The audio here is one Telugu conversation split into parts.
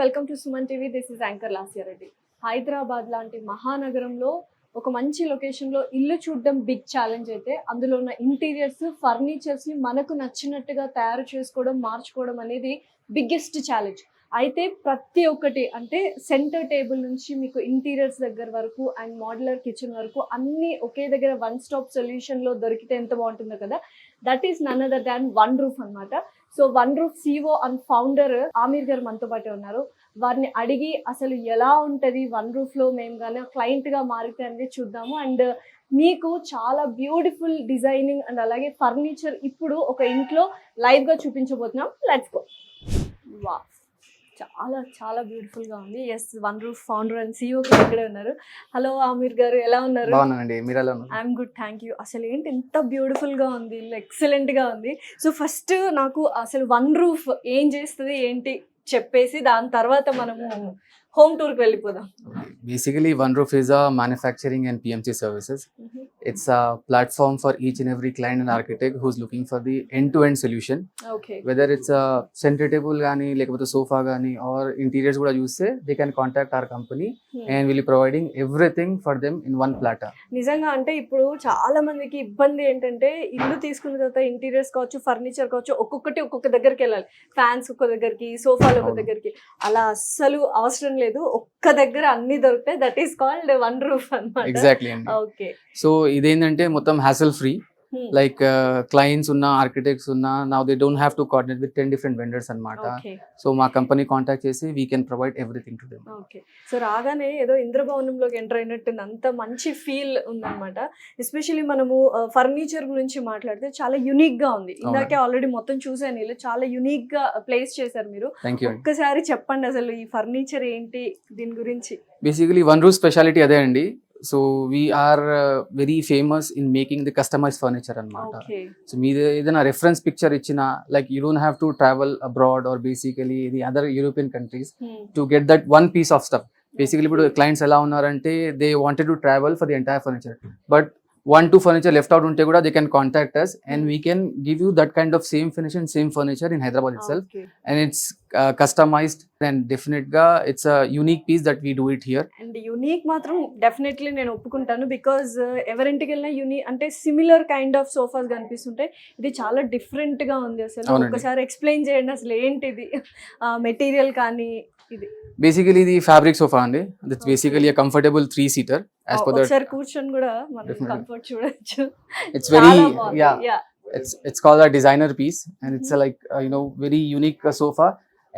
Welcome to Suman TV. This is anchor Lasya Reddy. Hyderabad లాంటి మహానగరంలో ఒక మంచి లొకేషన్లో ఇల్లు చూడడం బిగ్ ఛాలెంజ్ అయితే, అందులో ఉన్న ఇంటీరియర్స్, ఫర్నిచర్స్ని మనకు నచ్చినట్టుగా తయారు చేసుకోవడం, మార్చుకోవడం అనేది బిగ్గెస్ట్ ఛాలెంజ్. అయితే ప్రతి ఒక్కటి అంటే సెంటర్ టేబుల్ నుంచి మీకు ఇంటీరియర్స్ దగ్గర వరకు అండ్ మోడ్యులర్ కిచెన్ వరకు అన్నీ ఒకే దగ్గర వన్ స్టాప్ సొల్యూషన్లో దొరికితే ఎంత బాగుంటుందో కదా. That is none other than one roof అనమాట. So one roof CEO and founder Aamir గారు మనతో పాటే ఉన్నారు. వారిని అడిగి అసలు ఎలా ఉంటుంది వన్ రూఫ్లో మేము కానీ క్లయింట్గా మారితే అనేది చూద్దాము. అండ్ మీకు చాలా బ్యూటిఫుల్ డిజైనింగ్ అండ్ అలాగే ఫర్నిచర్ ఇప్పుడు ఒక ఇంట్లో లైవ్గా చూపించబోతున్నాం. Let's go. వా, చాలా చాలా బ్యూటిఫుల్గా ఉంది. Yes, one roof founder and CEO ఇక్కడే ఉన్నారు. హలో ఆమీర్ గారు, ఎలా ఉన్నారు? బాగున్నానండి, మీరు ఎలా ఉన్నారు? I'm good, thank you. అసలు ఏంటి ఎంత బ్యూటిఫుల్గా ఉంది, ఎక్సలెంట్గా ఉంది. సో ఫస్ట్ నాకు అసలు వన్ రూఫ్ ఏం చేస్తుంది ఏంటి చెప్పేసి దాని తర్వాత మనము హోమ్ టూర్కి వెళ్ళిపోదాం. Basically, One Roof is a manufacturing and PMC services. It's a platform for each and every client and architect who's looking for the end-to-end solution. Okay. Whether it's a center table gaani, lekapothe sofa gaani, or interiors kuda chuste, they can contact our company and we'll be providing everything for them in one platter. నిజంగా అంటే ఇప్పుడు చాలా మందికి ఇబ్బంది ఏంటంటే, ఇల్లు తీసుకున్న తర్వాత ఇంటీరియర్స్ కావచ్చు, ఫర్నిచర్ కావచ్చు, ఒక్కొక్కటి ఒక్కొక్క దగ్గరికి వెళ్ళాలి. ఫ్యాన్స్ ఒక దగ్గరికి, సోఫాలు ఒక దగ్గరికి. అలా అస్సలు అవసరం లేదు, ఒక్క దగ్గర అన్ని దొరుకుతాయి. That is called one roof అన్నమాట. Exactly. ఓకే. సో ఇదేంటంటే మొత్తం hassle free. Like clients ఉన్న ఆర్కిటెక్ట్స్ ఉన్న now they don't have to coordinate with 10 different vendors అన్నమాట. సో మా కంపెనీ కాంటాక్ట్ చేసి we can provide everything to them. Okay. So రాగానే ఏదో ఇంద్రభవనంలోకి ఎంటర్ అయినట్టుంది, అంత మంచి ఫీల్ ఉందన్నమాట. ఎస్పెషల్లీ మనము ఫర్నిచర్ గురించి మాట్లాడితే చాలా యునిక్ గా ఉంది. ఇందాకే ఆల్రెడీ మొత్తం చూసాను, ఇల్లు చాలా యునిక్ గా ప్లేస్ చేశారు మీరు. ఒక్కసారి చెప్పండి అసలు ఈ ఫర్నిచర్ ఏంటి, దీని గురించి. బేసికలీ వన్ రూఫ్ స్పెషాలిటీ అదే అండి. So we are very famous in making the customized furniture అన్నమాట. సో మీరు ఏదైనా రెఫరెన్స్ పిక్చర్ ఇచ్చినా, like you don't have to travel abroad or basically the other European countries to get that one piece of stuff. Basically ఇప్పుడు clients ఎలా ఉన్నారంటే, they wanted to travel for the entire furniture, but 1-2 furniture left out unte kuda they can contact us and we can give you that kind of same finish and same furniture in Hyderabad itself. And it's customized and definitely it's a unique piece that we do it here. And unique matram definitely nenu oppukuntanu, because ఎవరింటికి వెళ్ళినా యూనిక్ అంటే సిమిలర్ కైండ్ ఆఫ్ సోఫాస్ కనిపిస్తుంటాయి. ఇది చాలా డిఫరెంట్ గా ఉంది. అసలు ఒకసారి ఎక్స్ప్లెయిన్ చేయండి అసలు ఏంటిది మెటీరియల్ కానీ. ఇది బేసికలీ ఇది ఫ్యాబ్రిక్ సోఫా అండి. It's basically a comfortable 3-seater as per that. ఒకసారి కూర్చొని కూడా మనం కంఫర్ట్ చూడొచ్చు. It's very it's called a designer piece and it's like very unique sofa.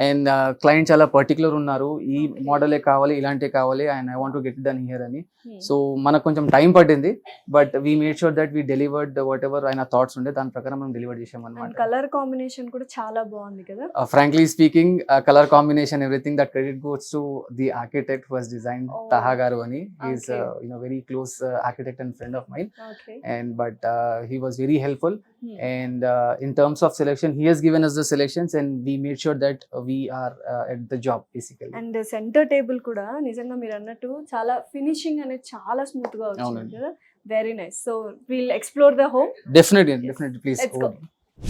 And client చాలా పర్టికులర్ ఉన్నారు, ఈ మోడలే కావాలి, ఇలాంటివి కావాలి and I want to get done here అని. సో మనకు కొంచెం టైం పట్టింది, but we made sure that we delivered what ever ఆయన థాట్స్ ఉండే దాని ప్రకారం మనం డెలివర్ చేసాం అన్నమాట. కలర్ కాంబినేషన్ కూడా చాలా బాగుంది కదా. Frankly speaking, colour combination everything that credit goes to the architect who has designed, Taha గారు అని. He is very close architect and friend of mine. And but he was very helpful and in terms of selection he has given us the selections and we made sure that we are at the job basically. And centre table కూడా నిజంగా మీరు అన్నట్టు చాలా ఫినిషింగ్ అనేది చాలా స్మూత్ గా వచ్చింది కదా. Very nice. So will explore the home. Definitely please go.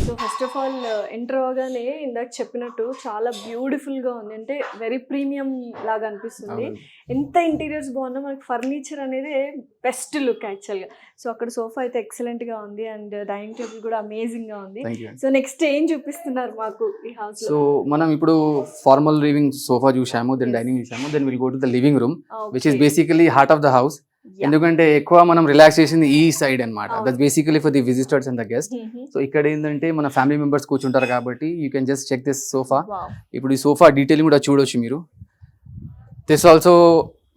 So first of all enter అవగానే ఇందాక చెప్పినట్టు చాలా బ్యూటిఫుల్ గా ఉంది, అంటే వెరీ ప్రీమియం లాగా అనిపిస్తుంది. ఎంత ఇంటీరియర్స్ బాగున్నా మనకి ఫర్నిచర్ అనేది బెస్ట్ లుక్ యాక్చువల్గా. సో అక్కడ సోఫా అయితే ఎక్సలెంట్ గా ఉంది అండ్ డైనింగ్ టేబుల్ కూడా అమేజింగ్ గా ఉంది. సో నెక్స్ట్ ఏం చూపిస్తున్నారు మాకు ఈ హౌస్ లో? సో మనం ఇప్పుడు ఫార్మల్ లివింగ్ సోఫా చూసాము, దెన్ డైనింగ్ చూసాము, then will go to the living room which is basically heart of the house. ఎందుకంటే ఎక్కువ మనం రిలాక్స్ చేసింది ఈ సైడ్ అనమాట. That's basically for the visitors and the guest. So ఇక్కడ ఏంటంటే మన ఫ్యామిలీ మెంబర్స్ కూర్చుంటారు కాబట్టి you can just check this sofa. ఇప్పుడు ఈ సోఫా డీటెయిలింగ్ కూడా చూడొచ్చు మీరు. This also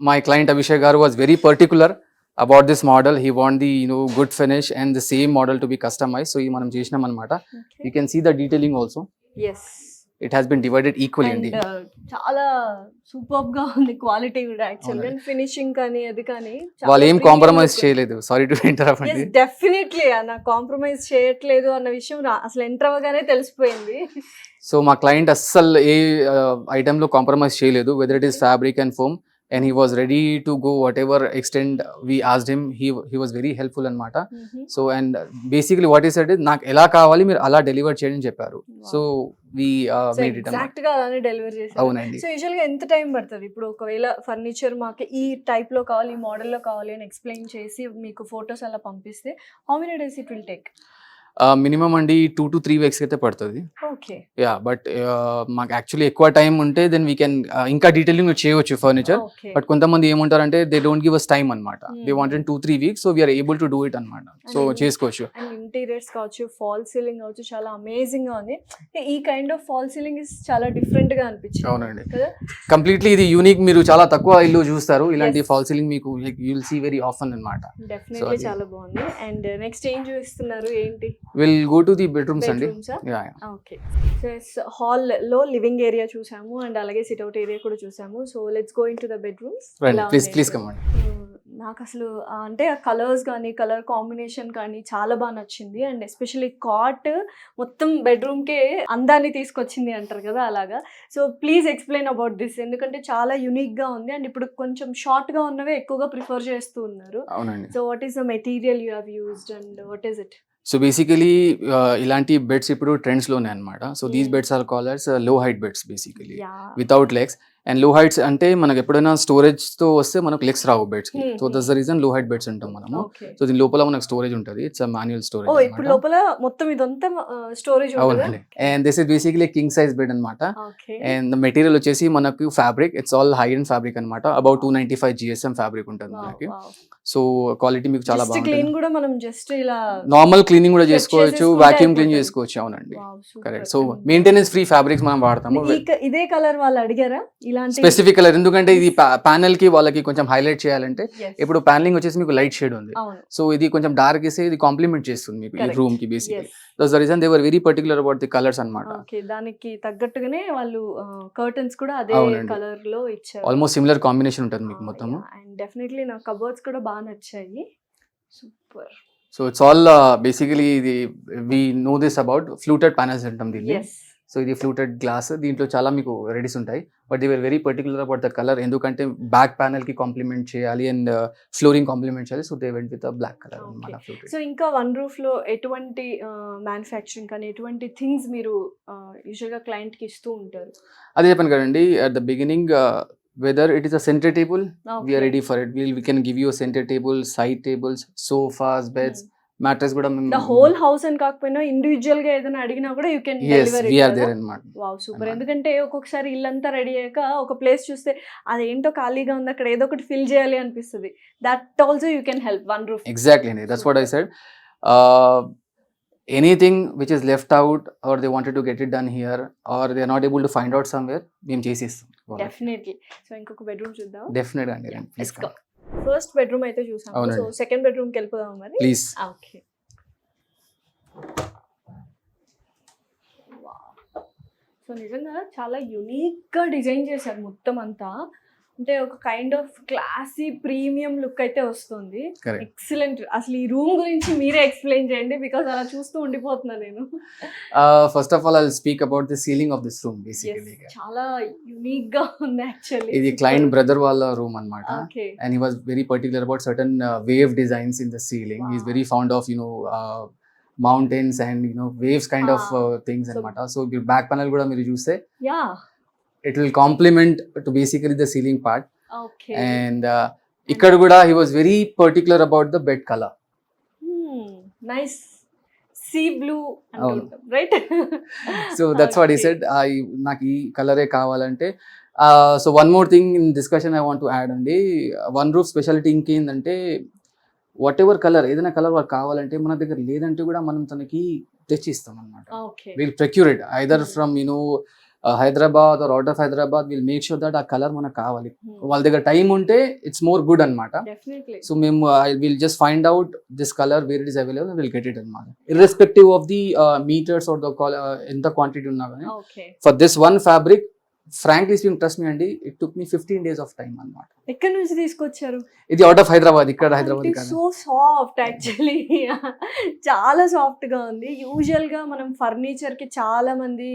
my client Abhishek garu was very particular about this model. He want the good finish and the same model to be customized. So ఇది మనం చేసినాం అన్నమాట. You can see the detailing also. Yes. It has been divided equally. And చాలా సూపర్బ్ గా ఉంది క్వాలిటీ కూడా యాక్చువల్లీ. ఫినిషింగ్ కానీ అది కానీ వాళ్ళు ఏం కాంప్రమైజ్ చేయలేదు. సారీ టు ఇంటరప్ట్ అండి. డెఫినెట్లీ నా కాంప్రమైజ్ చేయట్లేదు అన్న విషయం అసలు ఎంటర్ అవ్వగానే తెలిసిపోయింది. సో మా క్లయింట్ అస్సలు ఏ ఐటమ్ లో కాంప్రమైజ్ చేయలేదు. Whether it is fabric and foam, and he was ready to go whatever extent we asked him. He was very helpful అనమాట. So and basically what is said నాకు ఎలా కావాలి మీరు అలా డెలివర్ చేయని చెప్పారు. So we made it exact గా అలానే డెలివర్ చేశారు. అవునండి. సో యూజువల్ గా ఎంత టైం పడుతుంది ఇప్పుడు ఒకవేళ ఫర్నిచర్ మాకు ఈ టైప్ లో కావాలి ఈ మోడల్ లో కావాలి అని ఎక్స్ప్లెయిన్ చేసి మీకు ఫొటోస్ అలా పంపిస్తే how many days it will take? Minimum అండి 2 to 3 weeks అయితే పడుతుంది. ఓకే. యా బట్ మాకు యాక్చువల్లీ ఎక్కువ టైం ఉంటే దెన్ వీ కెన్ ఇంకా డీటెయిలింగ్ చేయవచ్చు ఫర్నిచర్. బట్ కొంతమంది ఏమంటారంటే they don't give us time అనమాట. They want in 2-3 weeks, so we're able to do it అనమాట. సో చేసుకోవచ్చు. అండ్ ఇంటీరియర్స్ కావచ్చు, ఫాల్ సీలింగ్ కావచ్చు, చాలా అమేజింగ్ గా ఉంది. ఈ kind of fall ceiling is చాలా డిఫరెంట్ గా అనిపించింది. అవునండి, కదా, కంప్లీట్లీ ఇది యూనిక్. మీరు చాలా తక్కువ ఇల్లు చూస్తారు ఇలాంటి ఫాల్ సీలింగ్, మీకు you will see very often అనమాట. డెఫినెట్లీ చాలా బాగుంది. అండ్ నెక్స్ట్ ఏం చూపిస్తున్నారు ఏంటి? Will go to the bedrooms అండి. ఓకే. సో హాల్ లో లివింగ్ ఏరియా చూసాము అండ్ అలాగే సిట్అవుట్ ఏరియా కూడా చూసాము. So let's go in to the bedrooms. Please come అండి. నాకు అసలు అంటే ఆ కలర్స్ కానీ కలర్ కాంబినేషన్ కానీ చాలా బాగా నచ్చింది. అండ్ ఎస్పెషల్లీ కాట్ మొత్తం బెడ్రూమ్కే అందాన్ని తీసుకొచ్చింది అంటారు కదా, అలాగా. So please explain about this, ఎందుకంటే చాలా యూనిక్గా ఉంది అండ్ ఇప్పుడు కొంచెం షార్ట్గా ఉన్నవే ఎక్కువగా ప్రిఫర్ చేస్తూ ఉన్నారు. So what is the material you have used and what is it? So basically ఇలాంటి బెడ్స్ ఇప్పుడు ట్రెండ్స్లోనే అనమాట. So these beds are called low height beds basically without legs. And low heights అంటే మనకు ఎప్పుడైనా స్టోరేజ్ తో వస్తే మనకు లెగ్స్ రావు బెడ్స్ కి. So that's the reason low height beds ఉంటాం మనము. సో దీని లోపల మనకు స్టోరేజ్ ఉంటుంది. It's manual storage. ఇప్పుడు లోపల మొత్తం ఇదంతా స్టోరేజ్. అవునండి. And this is basically king size bed అనమాట. అండ్ మెటీరియల్ వచ్చేసి మనకు fabric, it's all high and fabric అనమాట. అబౌట్ 295 GSM ఫ్యాబ్రిక్ ఉంటుంది మనకి. సో క్వాలిటీ మీకు చాలా బాగుంటుంది. కూడా మనం జస్ట్ ఇలా నార్మల్ క్లీనింగ్ కూడా చేసుకోవచ్చు, వాక్యూమ్ క్లీన్ చేసుకోవచ్చు. అవునండి, correct. So maintenance free fabrics మనం వాడతాము. ఇదే కలర్ వాళ్ళు అడిగారా స్పెసిఫిక్ కలర్? ఎందుకంటే ఇది ప్యానెల్ కి వాళ్ళకి కొంచెం హైలైట్ చేయాలంటే, ఇప్పుడు ప్యానలింగ్ వచ్చేసి మీకు లైట్ షేడ్ ఉంది. సో ఇది కొంచెం డార్క్ ఇస్తే ఇది కాంప్లిమెంట్ చేస్తుంది మీకు ఈ రూమ్ కి basically. That's the reason they were very particular about the colours అన్నమాట. ఓకే, దానికి తగ్గట్టుగానే వాళ్ళు కర్టన్స్ కూడా అదే కలర్ లో ఇచ్చారు. ఆల్మోస్ట్ సిమిలర్ కాంబినేషన్ ఉంటుంది మీకు మొత్తం. అండ్ డెఫినెట్లీ నా కబోర్డ్స్ కూడా బాగా నచ్చాయి. Super. So it's all basically ఇది we know this about fluted panels అంటాం దీన్ని. సో ఇది ఫ్లూటెడ్ గ్లాస్, దీంట్లో చాలా మీకు వెరైటీస్ ఉంటాయి. But they were very particular about the colour, ఎందుకంటే బ్యాక్ ప్యానల్ కి కాంప్లిమెంట్ చేయాలి అండ్ ఫ్లోరింగ్ కాంప్లిమెంట్ చేయాలి. So they went with black colour అన్నమాట. సో ఇంకా వన్ రూఫ్ లో ఎటువంటి మ్యానుఫ్యాక్చరింగ్ కానీ ఎటువంటి థింగ్స్ మీరు యూజువల్ గా క్లయింట్ కి ఇస్తూ ఉంటారు? అదే చెప్పాను కదండి at the beginning, whether it is a center table, we are ready for it. We can give you a center table, side tables, sofas, beds, mattress kuda the whole house and కాకపోయినా ఇండివిజువల్ గా ఏదైనా అడిగినా కూడా you can deliver it. We are there అన్నమాట. Wow, super. ఎందుకంటే ఒక్కొక్కసారి ఇల్లంతా రెడీ అయ్యాక ఒక ప్లేస్ చూస్తే అదేంటో ఖాళీగా ఉంది, అక్కడ ఏదో ఒకటి ఫిల్ చేయాలి అనిపిస్తుంది. That also you can help one roof. Exactly, that's what I said. Anything which is left out or they wanted to get it done here or they are not able to find out somewhere, మేము చేసేస్తాం. డెఫినెట్లీ. సో ఇంకొక బెడ్రూమ్ చూద్దాం. డెఫినెట్ అండి, ప్లీజ్ కమ్. ఫస్ట్ బెడ్రూమ్ అయితే చూసాము. సో సెకండ్ బెడ్రూమ్ కి వెళ్ళిపోదాం మరి. ప్లీజ్. ఓకే. సో నిజంగా చాలా యూనిక్ గా డిజైన్ చేశారు మొత్తం అంతా. అంటే ఒక kind of classy premium look అయితే వస్తుంది. ఎక్సలెంట్. అసలు ఈ రూమ్ గురించి మీరే ఎక్స్ప్లెయిన్ చేయండి, బికాజ్ అలా చూస్తూ ఉండిపోతున్నాను నేను. First of all I will speak about the ceiling of this room. Basically చాలా యూనిక్ గా ఉంది యాక్చువల్లీ. ఇది క్లయింట్ బ్రదర్ వాళ్ళ రూమ్ అన్నమాట. And he was very particular about certain wave designs in the ceiling. He is very fond of mountains and waves kind of things అన్నమాట. సో మీరు బ్యాక్ ప్యానల్ కూడా మీరు చూస్తే it will complement to basically the ceiling part. Okay. And ikkada kuda he was very particular about the bed color. Nice sea blue and right? So that's what he said. Naku ee color e kavalante. So one more thing in discussion I want to add andi. One roof specialty ఇంకేందంటే whatever color ఏదైనా కలర్ వాళ్ళకి కావాలంటే మన దగ్గర లేదంటే కూడా మనం తనకి తెచ్చి ఇస్తాం అన్నమాట. We'll procure it either from Hyderabad or out of Hyderabad. Will make sure that ఆ కలర్ మనకు కావాలి. వాళ్ళ దగ్గర టైం ఉంటే ఇట్స్ మోర్ గుడ్ అనమాట. సో మేము will just find out this colour where it is available, will get it అనమాట. Irrespective of the meters or the ఎంత క్వాంటిటీ ఉన్నా కానీ for this one fabric frankly speaking trust me అండి, it took me 15 days of time అన్నమాట. ఎక్కడి నుంచి తీసుకొచ్చారు? ఇది అవుట్ ఆఫ్ హైదరాబాద్, ఇక్కడ హైదరాబాద్ కాదు. సో సాఫ్ట్ యాక్చువల్లీ చాలా సాఫ్ట్ గా ఉంది. యూజువల్ గా మనం ఫర్నిచర్ కి చాలా మంది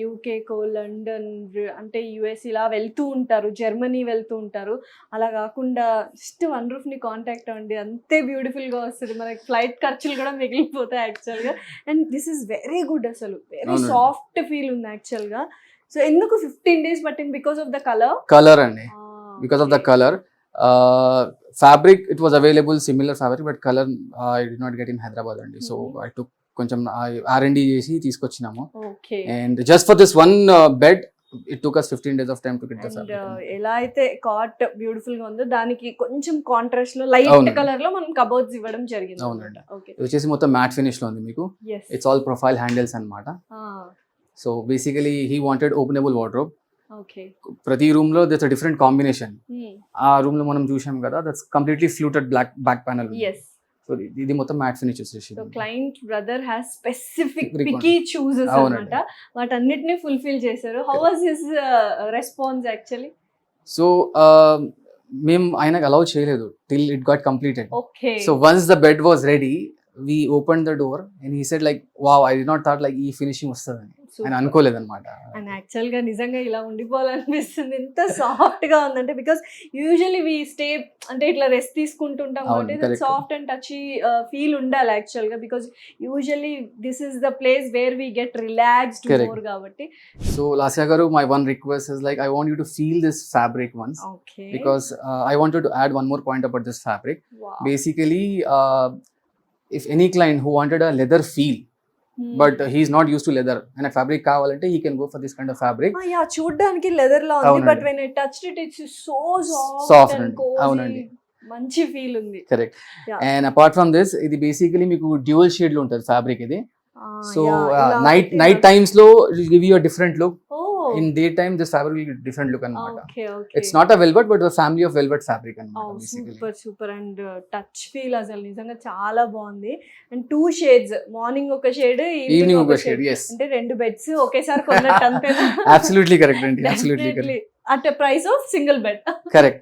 యూకేకో, లండన్, అంటే యుఎస్ ఇలా వెళ్తూ ఉంటారు, జర్మనీ వెళ్తూ ఉంటారు. అలా కాకుండా జస్ట్ వన్ రూఫ్ ని కాంటాక్ట్ అవ్వండి, అంతే బ్యూటిఫుల్ గా వస్తుంది. మనకి ఫ్లైట్ ఖర్చులు కూడా మిగిలిపోతాయి యాక్చువల్ గా. And this is very good, అసలు వెరీ సాఫ్ట్ ఫీల్ ఉంది యాక్చువల్ గా. సో ఎందుకు 15 days పట్టింది? బికాస్ ఆఫ్ ద కలర్ అండి, because of the color. Fabric, it was available similar fabric, but color I did not get in Hyderabad andi. So I took కొంచెం R&D చేసి తీసుకొచ్చినాము. Okay. And just for this one bed it took us 15 days of time to get the fabric. ఎలా అయితే కాట్ బ్యూటిఫుల్ గా ఉందో దానికి కొంచెం కాంట్రాస్ట్ లో లైట్ కలర్ లో మనం కబోర్డ్స్ ఇవ్వడం జరిగింది. అవునండి. ఇది వచ్చేసి మొత్తం మ్యాట్ ఫినిష్ లో ఉంది మీకు. ఇట్స్ ఆల్ ప్రొఫైల్ హ్యాండిల్స్ అన్నమాట. So basically he wanted openable wardrobe. ప్రతి రూమ్ లో దట్స్ అ డిఫరెంట్ కాంబినేషన్. ఆ రూమ్ లో మనం చూసాం కదా, that's completely fluted back panel. So ఇది మొత్తం మ్యాట్ ఫినిష్ వచ్చేసి. So client brother has specific picky chooses అన్నమాట, వాటన్నిటిని ఫుల్ఫిల్ చేశారు. How was his response actually? So మేము ఆయనకు అలౌ చేయలేదు till it got completed. Okay. So once the bed was ready, we opened the door and he said like, wow, I did not thought like ఈ ఫినిషింగ్ వస్తుందని అని అనుకోలేదు అనమాట. అండ్ యాక్చువల్ గా నిజంగా ఇలా ఉండిపోవాలనిపిస్తుంది, ఎంత సాఫ్ట్ గా ఉందంటే. బికాస్ యూజువల్లీ వి స్టే అంటే ఇట్లా రెస్ట్ తీసుకుంటుంటాం కాబట్టి సాఫ్ట్ అండ్ టచీ ఫీల్ ఉండాలి యాక్చువల్ గా. Because usually this is the place where we get relaxed more కాబట్టి. So Lasya garu, my one request is like, I want you to feel this fabric once. Okay. Because I wanted to add one more point about this fabric. Wow. Basically if any client who wanted a leather feel, but he is not used to leather and a fabric kavalante, he can go for this kind of fabric. Yeah, చూడడానికి లెదర్ లా ఉంది, but when I touched it, it's so soft and cozy. అవునండి, మంచి ఫీల్ ఉంది. Correct. And apart from this, ఇది బేసికలీ మీకు డ్యూయల్ షేడ్ లో ఉంటుంది ఫ్యాబ్రిక్ ఇది. సో నైట్ టైమ్స్ లో it will give you a different look. In daytime this fabric will be different look anamata. Okay. It's not a velvet but a family of velvet fabric anamata basically. Super and touch feel అసలు నిజంగా చాలా బాగుంది. అండ్ 2 shades, మార్నింగ్ ఒక షేడ్, ఈవినింగ్ ఒక షేడ్. yes, అంటే 2 బెడ్స్ ఒకేసారి కొన్నట్టు అంతేనా? absolutely correct అండి, absolutely correct. at a price of single bed. Correct.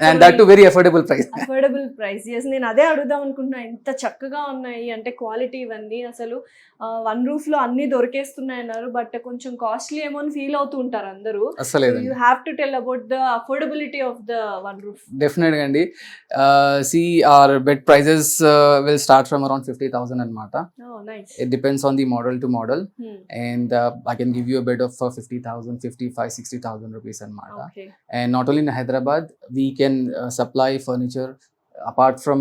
And that too very affordable price. Affordable price. Yes, నేను అదే అడుగుదాం అనుకుంటున్నా, ఎంత చక్కగా ఉన్నాయి అంటే క్వాలిటీ ఇవన్నీ. అసలు వన్ రూఫ్ లో అన్ని దొరికేస్తున్నాయి అన్నారు, బట్ కొంచెం కాస్ట్లీ ఏమో అని ఫీల్ అవుతూ ఉంటారు అందరూ. You have to tell about the affordability of the one roof. Definite గా అండి. See our bed prices will start from around 50,000 అన్నమాట. Oh, nice. It depends on the model to model. And I can give you a bed of 50,000, 55, 60,000 rupees అన్నమాట. Okay. And not only in Hyderabad, we can supply furniture apart from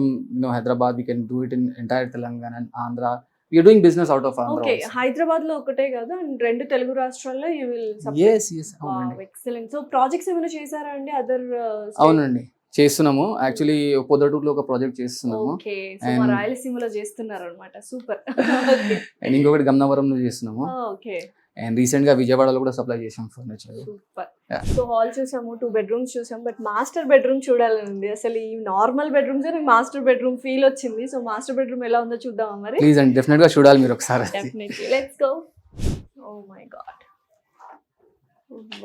Hyderabad. We can do it in entire Telangana and Andhra. We are doing business out of Andhra. Okay, Hyderabad లో ఒకటే కాదు, అండ్ 2 తెలుగు రాష్ట్రాల్లో you will supply. Yes. Wow, excellent. So projects ఏమైనా చేశారా అండి అదర్? అవునండి, చేస్తున్నాము. యాక్చువల్లీ పొద్దుటూరులో ఒక ప్రాజెక్ట్ చేస్తున్నాము. ఓకే, సో మా రాయలసీమలో చేస్తున్నారు అన్నమాట. సూపర్. అండ్ ఇంకొకటి గన్నవరంలో చేస్తున్నాము. ఓకే. అండ్ రీసెంట్ గా విజయవాడలో కూడా సప్లై చేసాం ఫర్నిచర్. సూపర్. సో హాల్ చూసాము, 2 bedrooms చూసాం, బట్ మాస్టర్ బెడ్రూమ్ చూడాలని ఉంది. అసలు ఈ నార్మల్ బెడ్రూమ్స్ నాకు మాస్టర్ బెడ్రూమ్ ఫీల్ వచ్చింది. సో మాస్టర్ బెడ్రూమ్ ఎలా ఉందో చూద్దామా మరి? ప్లీజ్ అండి, డెఫినెట్ గా చూడాలి మీరు ఒకసారి. Definitely, let's go. Oh my god,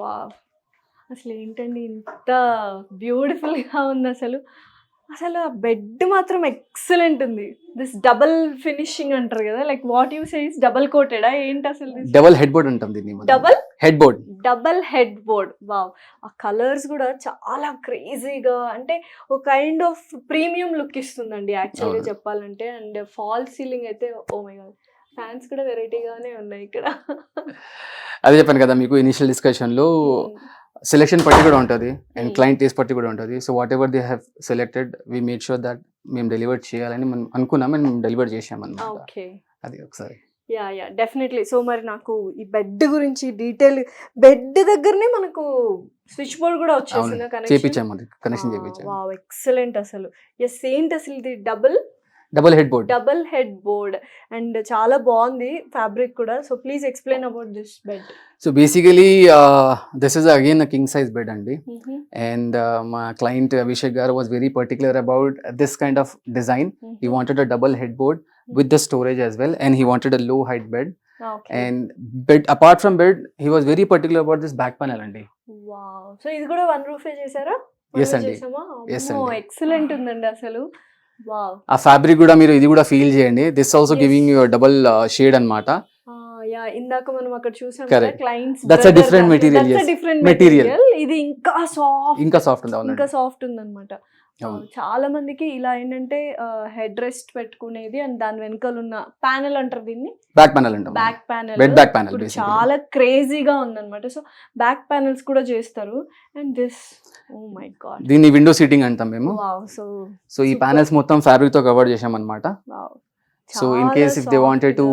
wow, అసలు ఏంటండి ఇంత బ్యూటిఫుల్ గా ఉంది. అసలు ఆ బెడ్ మాత్రం ఎక్సలెంట్ ఉంది. దిస్ డబుల్ ఫినిషింగ్ అంటారు కదా, like what you say is double కోటెడా ఏంటి అసలు? డబుల్ హెడ్ బోర్డ్ అంటాం దీన్ని. Double headboard. వావ్, ఆ కలర్స్ కూడా చాలా క్రేజీగా, అంటే ఒక కైండ్ ఆఫ్ ప్రీమియం లుక్ ఇస్తుందండి యాక్చువల్గా చెప్పాలంటే. అండ్ ఫాల్ సీలింగ్ అయితే ఓ మై గాడ్, ఫ్యాన్స్ కూడా వెరైటీగానే ఉన్నాయి ఇక్కడ. అదే చెప్పాను కదా మీకు ఇనిషియల్ డిస్కషన్ లో, సెలెక్షన్ పట్టి కూడా ఉంటుంది అండ్ క్లయింట్ టేస్ట్ పట్టి కూడా ఉంటుంది. So whatever they have selected, we made sure that మేము డెలివర్ చేయాలని మనం అనుకున్నాం అండ్ మేము డెలివర్ చేసామన్నమాట. ఓకే, అది ఒకసారి. Yeah definitely. సో మరి నాకు ఈ బెడ్ గురించి డీటెయిల్, బెడ్ దగ్గరనే మనకు స్విచ్ బోర్డ్ కూడా వచ్చేసింది, చేపించాము, కనెక్షన్ చేపించాము. వావ్, ఎక్సలెంట్ అసలు. ఎస్, ఏంటి అసలు ఇది? డబుల్ హెడ్ బోర్డ్ అండ్ చాలా బాగుంది ఫ్యాబ్రిక్ కూడా. So please explain about this bed. So basically this is again a king size bed అండి. అండ్ మా client Abhishek garu was very particular about this kind of design. He wanted a double head board with the storage as well, and he wanted a low height bed. And bed, apart from bed, he was very particular about this back panel అండి. వావ్. సో ఇది కూడా వన్ రూఫే చేశారా? Yes అండి. Yes అండి. ఎక్సలెంట్ ఉందండి అసలు. వావ్. ఆ ఫ్యాబ్రిక్ కూడా మీరు ఇది కూడా ఫీల్ చేయండి. This also giving you double shade అన్నమాట. యా, ఇందాక మనం అక్కడ చూసాం కదా Correct. Clients That's a different material, yes. Different Material. Material. ఇది ఇంకా సాఫ్ట్, ఇంకా సాఫ్ట్ ఉంది. అవునండి. ఇంకా సాఫ్ట్ ఉందన్నమాట. అవును. చాలా మందికి ఇలా ఏంటంటే హెడ్ రెస్ట్ పెట్టుకునేది అండ్ దాని వెనకాల ఉన్న ప్యానెల్ అంటారు దీన్ని, బ్యాక్ ప్యానల్ అంటాం. Back panel. Bed back panel ఇప్పుడు బేసికల్లీ. చాలా క్రేజీగా ఉందన్నమాట. సో బ్యాక్ ప్యానెల్స్ కూడా చేస్తారు. And this, oh my god, దీన్ని విండో సీటింగ్ అంటాం మేము. వావ్. సో సో ఈ super. ప్యానెల్స్ మొత్తం ఫ్యాబ్రిక్ తో కవర్ చేసాం అన్నమాట. Wow. So in case if they wanted to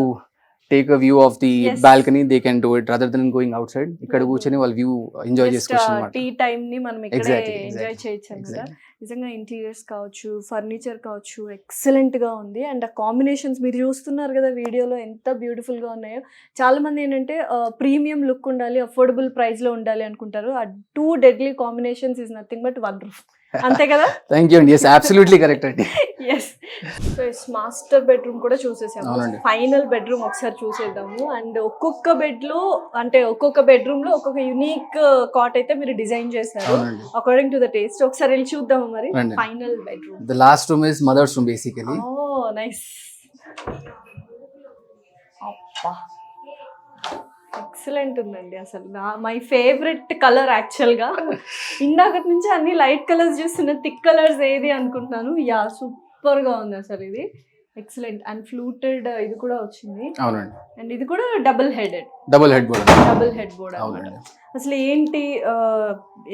take a view of the Yes. Balcony, they can do it rather than going outside. ఇక్కడ కూర్చొని వాళ్ళు వ్యూ ఎంజాయ్ చేసుకోవచ్చు అన్నమాట. టీ టైం ని మనం ఇక్కడే Exactly, ఎంజాయ్ exactly, చేయొచ్చు అన్నమాట. exactly. నిజంగా ఇంటీరియర్స్ కావచ్చు, ఫర్నిచర్ కావచ్చు, ఎక్సలెంట్ గా ఉంది. అండ్ ఆ కాంబినేషన్స్ మీరు చూస్తున్నారు కదా వీడియోలో ఎంత బ్యూటిఫుల్ గా ఉన్నాయో. చాలా మంది ఏంటంటే ప్రీమియం లుక్ ఉండాలి, అఫోర్డబుల్ ప్రైస్ లో ఉండాలి అనుకుంటారు. ఆ two deadly combinations is nothing but one roof. అంతే కదా? థ్యాంక్ యూ అండి. ఎస్, అబ్సల్యూట్లీ కరెక్ట్ అండి. ఎస్. సో మాస్టర్ బెడ్రూమ్ కూడా చూసేసాము. అవునండి. ఫైనల్ బెడ్రూమ్ ఒకసారి చూసేద్దాము. అండ్ ఒక్కొక్క బెడ్ లో అంటే ఒక్కొక్క బెడ్రూమ్ లో ఒక్కొక్క యునిక్ కాట్ అయితే మీరు డిజైన్ చేశారు అవునండి. According to the taste. ఒకసారి వెళ్ళి చూద్దాము మరి రండి. Final bedroom. The last room is mother's room basically. Oh nice. అబ్బా, ఎక్సలెంట్ ఉందండి అసలు. మై ఫేవరెట్ కలర్ యాక్చువల్గా. ఇందాకటి నుంచి అన్ని లైట్ కలర్స్ చూస్తున్న, థిక్ కలర్స్ ఏది అనుకుంటున్నాను. యా, సూపర్ గా ఉంది అసలు. ఇది ఎక్సలెంట్. అండ్ ఫ్లూటెడ్ ఇది కూడా వచ్చింది. అవునండి. అండ్ ఇది కూడా డబుల్ హెడ్ బోర్డ్. అవునండి. అసలు ఏంటి,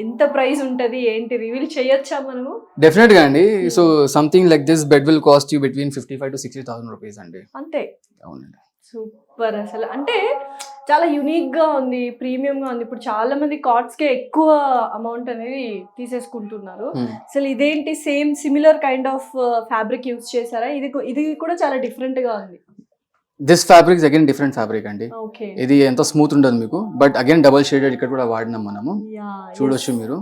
ఎంత ప్రైస్ ఉంటది, ఏంటి రివీల్ చేయొచ్చా మనము? డెఫినెట్ గా అండి. So something like this bed will cost you between 55,000 to 60,000 rupees అండి. అంతే. అవునండి. సూపర్ అసలు. అంటే చాలా యునిక్ గా ఉంది, ప్రీమియం గా ఉంది. ఇప్పుడు చాలా మంది కాట్స్ కే ఎక్కువ అమౌంట్ అనేది తీసేసుకుంటున్నారు. అసలు ఇదేంటి, same similar kind of fabric use చేశారా? ఇది కూడా చాలా డిఫరెంట్ గా ఉంది. This fabric again different fabric అండి. ఓకే. ఇది ఎంత స్మూత్ ఉండదు మీకు, బట్ అగైన్ డబుల్ షేడెడ్ ఇక్కడ కూడా వాడినాం మనము. చూడొచ్చు మీరు.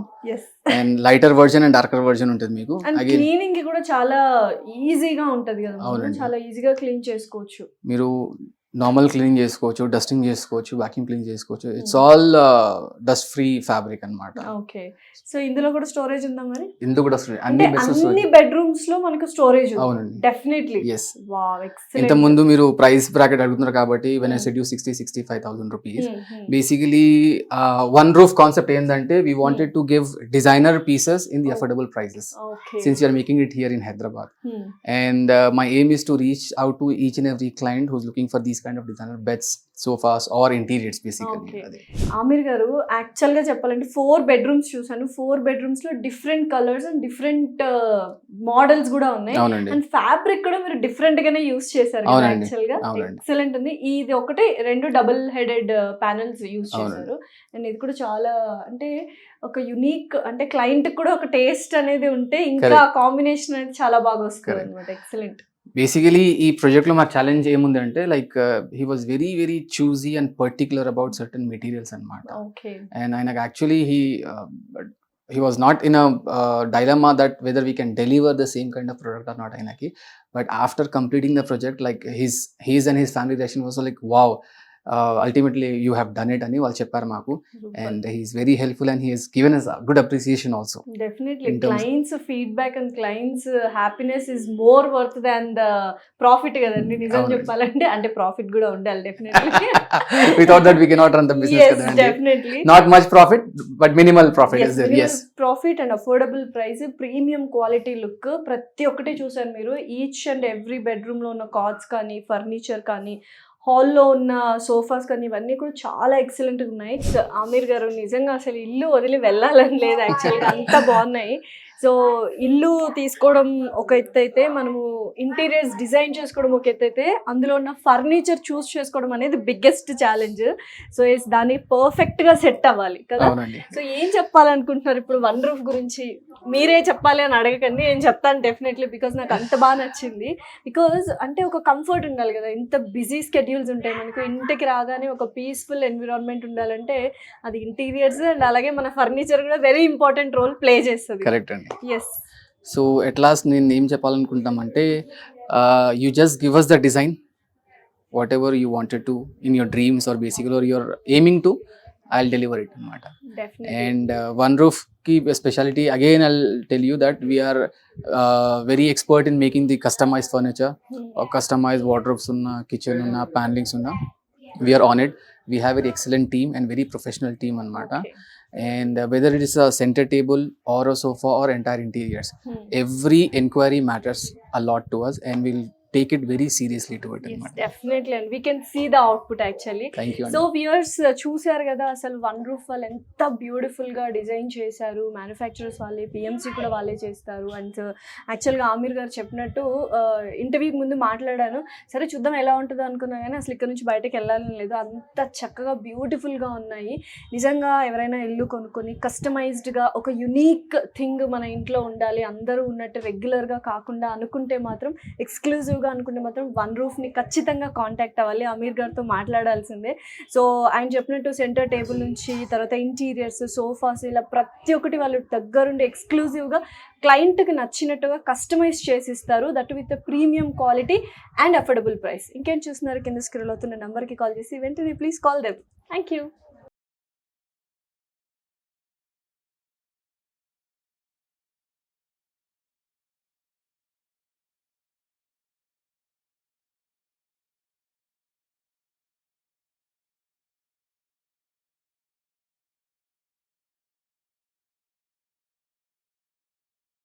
And lighter version and darker version ఉంటుంది మీకు. క్లీనింగ్ కూడా చాలా ఈజీగా ఉంటది కదా, చాలా ఈజీగా క్లీన్ చేసుకోవచ్చు. మీరు నార్మల్ క్లీనింగ్ చేసుకోవచ్చు, డస్టింగ్ చేసుకోవచ్చు, వాక్యూమ్ క్లీన్ చేసుకోవచ్చు. It's all dust free fabric అన్నమాట. ఓకే. సో ఇందులో కూడా స్టోరేజ్ ఉందా మరి? ఇందులో కూడా అన్ని బెడ్రూమ్స్ లో మనకు స్టోరేజ్ ఉంది. అవునండి. డెఫినెట్లీ. yes. Wow, excellent. ఇంత ముందు మీరు ప్రైస్ బ్రాకెట్ అడుగుతున్నారు కాబట్టి when I said you 60,000-65,000 rupees. Basically one roof concept ఏంటంటే we wanted to give designer pieces in the affordable prices since you are making it here in Hyderabad. And my aim is to reach out to each and every client who's looking for these kind of designer beds, sofas or interiors basically. Aamir garu, actual గా చెప్పాలంటే 4 బెడ్రూమ్స్ చూసాను. 4 బెడ్రూమ్స్ లో different colours and different models కూడా ఉన్నాయి. అండ్ ఫ్యాబ్రిక్ కూడా మీరు డిఫరెంట్ గానే యూస్ చేశారు యాక్చువల్ గా. ఎక్సలెంట్ ఉంది. ఇది ఒకటి 2 డబుల్ హెడెడ్ ప్యానెల్స్ యూస్ చేశారు. అండ్ ఇది కూడా చాలా అంటే ఒక యునిక్, అంటే క్లయింట్ కూడా ఒక టేస్ట్ అనేది ఉంటే ఇంకా కాంబినేషన్ అనేది చాలా బాగా వస్తుంది అనమాట. ఎక్సలెంట్. బేసికలీ ఈ ప్రాజెక్ట్ లో మాకు ఛాలెంజ్ ఏముంది అంటే like he was very very choosy and particular about certain materials అనమాట. అండ్ ఆయనకు actually he was not in a dilemma that whether we can deliver the same kind of product or not ainaki. But after completing the project, like his and his family reaction was like, wow, ultimately you have done it ani vallu chepparu maaku. And he is very helpful and he has given us a good appreciation also. Definitely clients feedback and clients happiness is more worth than the profit kadandi. Nijam cheppalante ante profit kuda undali definitely. Without that we cannot run the business kadandi. Yes, definitely. Not much profit but minimal profit is there. Yes, profit and affordable price, premium quality look ప్రతి ఒక్కటి చూసారు మీరు. ఈచ్ అండ్ ఎవ్రీ బెడ్రూమ్ లో ఉన్న కాట్స్ కానీ, ఫర్నిచర్ కానీ, హాల్లో ఉన్న సోఫాస్ కానీ ఇవన్నీ కూడా చాలా ఎక్సలెంట్గా ఉన్నాయి. ఆమిర్ గారు, నిజంగా అసలు ఇల్లు వదిలి వెళ్ళాలని లేదు యాక్చువల్గా, అంత బాగున్నాయి. సో ఇల్లు తీసుకోవడం ఒక ఎత్తు అయితే, మనము ఇంటీరియర్స్ డిజైన్ చేసుకోవడం ఒక ఎత్తు అయితే, అందులో ఉన్న ఫర్నిచర్ చూస్ చేసుకోవడం అనేది బిగ్గెస్ట్ ఛాలెంజ్. సో దాన్ని పర్ఫెక్ట్గా సెట్ అవ్వాలి కదా. సో ఏం చెప్పాలనుకుంటున్నారు ఇప్పుడు వన్ రూఫ్ గురించి? మీరే చెప్పాలి అని అడగకండి, నేను చెప్తాను డెఫినెట్లీ, బికాజ్ నాకు అంత బాగా నచ్చింది. బికాజ్ అంటే ఒక కంఫర్ట్ ఉండాలి కదా, ఇంత బిజీ స్కెడ్యూల్స్ ఉంటాయి మనకు. ఇంటికి రాగానే ఒక పీస్ఫుల్ ఎన్విరాన్మెంట్ ఉండాలంటే అది ఇంటీరియర్స్ అండ్ అలాగే మన ఫర్నిచర్ కూడా వెరీ ఇంపార్టెంట్ రోల్ ప్లే చేస్తుంది. కరెక్ట్ అండి. Yes. సో ఎట్ లాస్ట్ నేను ఏం చెప్పాలనుకుంటామంటే you just give us the design whatever you wanted to in your dreams or basically or you're aiming to, I'll deliver it anamata. Definitely. And One Roof ki speciality again, I'll tell you that we are very expert in making the customized furniture or customized wardrobes unna, kitchen unna, panelings unna. We are on it. We have very excellent team and very professional team anamata. Okay. And whether it is a center table or a sofa or entire interiors, Hmm. every inquiry matters a lot to us, and we'll take it very seriously to it Yes, anamata. definitely, and we can see the output actually. Thank you. So viewers చూసారు కదా అసలు వన్ రూఫ్ వాళ్ళు ఎంత బ్యూటిఫుల్ గా డిజైన్ చేశారు, మ్యానుఫ్యాక్చరర్స్ వాళ్ళే, పిఎంసి కూడా వాళ్ళే చేస్తారు. అండ్ యాక్చువల్గా ఆమీర్ గారు చెప్పినట్టు ఇంటర్వ్యూకి ముందు మాట్లాడాను, సరే చూద్దాం ఎలా ఉంటుందో అనుకున్నా కానీ అసలు ఇక్కడ నుంచి బయటకు వెళ్ళాలని లేదు, అంత చక్కగా బ్యూటిఫుల్గా ఉన్నాయి. నిజంగా ఎవరైనా ఇల్లు కొనుక్కొని కస్టమైజ్డ్గా ఒక యునీక్ థింగ్ మన ఇంట్లో ఉండాలి, అందరూ ఉన్నట్టు రెగ్యులర్గా కాకుండా అనుకుంటే మాత్రం, ఎక్స్క్లూజివ్గా అనుకుంటే మాత్రం వన్ రూఫ్ని ఖచ్చితంగా కాంటాక్ట్ అవ్వాలి, అమీర్ గారితో మాట్లాడాల్సిందే. సో ఆయన చెప్పినట్టు సెంటర్ టేబుల్ నుంచి తర్వాత ఇంటీరియర్స్, సోఫాస్, ఇలా ప్రతి ఒక్కటి వాళ్ళు దగ్గరుండి ఎక్స్క్లూజివ్గా క్లయింట్కి నచ్చినట్టుగా కస్టమైజ్ చేసిస్తారు, that with premium quality and affordable price. ఇంకేం చూస్తున్నారు, కింద స్క్రోల్ అవుతున్న నెంబర్కి కాల్ చేసి వెంటనే please call them. Thank you.